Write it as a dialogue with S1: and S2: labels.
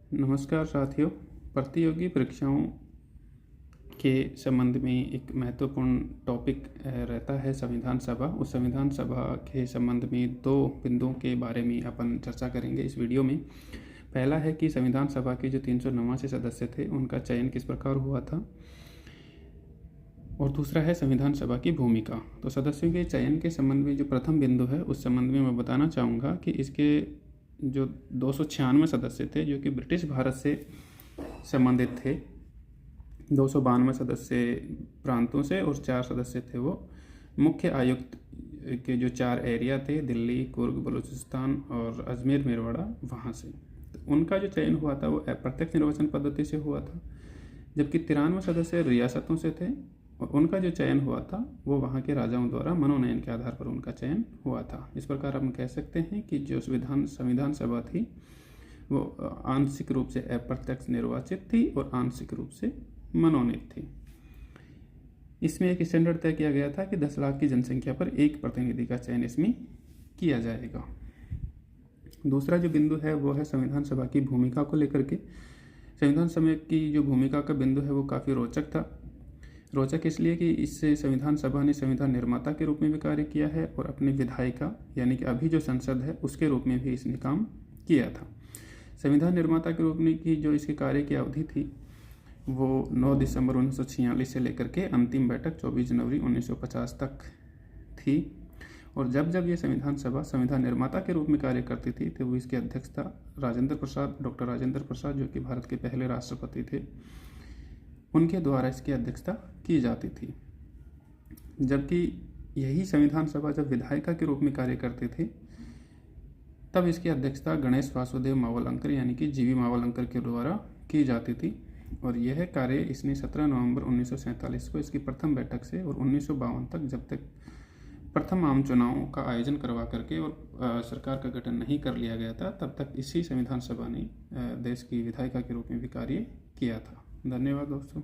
S1: नमस्कार साथियों। प्रतियोगी परीक्षाओं के संबंध में एक महत्वपूर्ण टॉपिक रहता है संविधान सभा। उस संविधान सभा के संबंध में दो बिंदुओं के बारे में अपन चर्चा करेंगे इस वीडियो में। पहला है कि संविधान सभा के जो 389 सदस्य थे उनका चयन किस प्रकार हुआ था, और दूसरा है संविधान सभा की भूमिका। तो सदस्यों के चयन के संबंध में जो प्रथम बिंदु है उस संबंध में मैं बताना चाहूँगा कि इसके जो 296 सदस्य थे जो कि ब्रिटिश भारत से संबंधित थे, 292 सदस्य प्रांतों से और 4 सदस्य थे वो मुख्य आयुक्त के जो 4 एरिया थे, दिल्ली, कुर्ग, बलूचिस्तान और अजमेर मेरवाड़ा, वहाँ से। तो उनका जो चयन हुआ था वो अप्रत्यक्ष निर्वाचन पद्धति से हुआ था, जबकि 93 सदस्य रियासतों से थे और उनका जो चयन हुआ था वो वहाँ के राजाओं द्वारा मनोनयन के आधार पर उनका चयन हुआ था। इस प्रकार हम कह सकते हैं कि जो संविधान सभा थी वो आंशिक रूप से अप्रत्यक्ष निर्वाचित थी और आंशिक रूप से मनोनीत थी। इसमें एक स्टैंडर्ड तय किया गया था कि 10 लाख की जनसंख्या पर एक प्रतिनिधि का चयन इसमें किया जाएगा। दूसरा जो बिंदु है वो है संविधान सभा की भूमिका को लेकर के। संविधान सभा की जो भूमिका का बिंदु है वो काफ़ी रोचक था। रोचक इसलिए कि इससे संविधान सभा ने संविधान निर्माता के रूप में भी कार्य किया है और अपने विधायिका यानी कि अभी जो संसद है उसके रूप में भी इसने काम किया था। संविधान निर्माता के रूप में की जो इसके कार्य की अवधि थी वो 9 दिसंबर 1946 से लेकर के अंतिम बैठक 24 जनवरी 1950 तक थी। और जब जब ये संविधान सभा संविधान निर्माता के रूप में कार्य करती थी तो वो इसकी अध्यक्षता डॉक्टर राजेंद्र प्रसाद, जो कि भारत के पहले राष्ट्रपति थे, उनके द्वारा इसकी अध्यक्षता की जाती थी। जबकि यही संविधान सभा जब विधायिका के रूप में कार्य करते थे तब इसकी अध्यक्षता गणेश वासुदेव मावलंकर यानी कि जीवी मावलंकर के द्वारा की जाती थी। और यह कार्य इसने 17 नवंबर 1947 को इसकी प्रथम बैठक से और 1952 तक, जब तक प्रथम आम चुनावों का आयोजन करवा करके और सरकार का गठन नहीं कर लिया गया था, तब तक इसी संविधान सभा ने देश की विधायिका के रूप में भी कार्य किया था। धन्यवाद दोस्तों।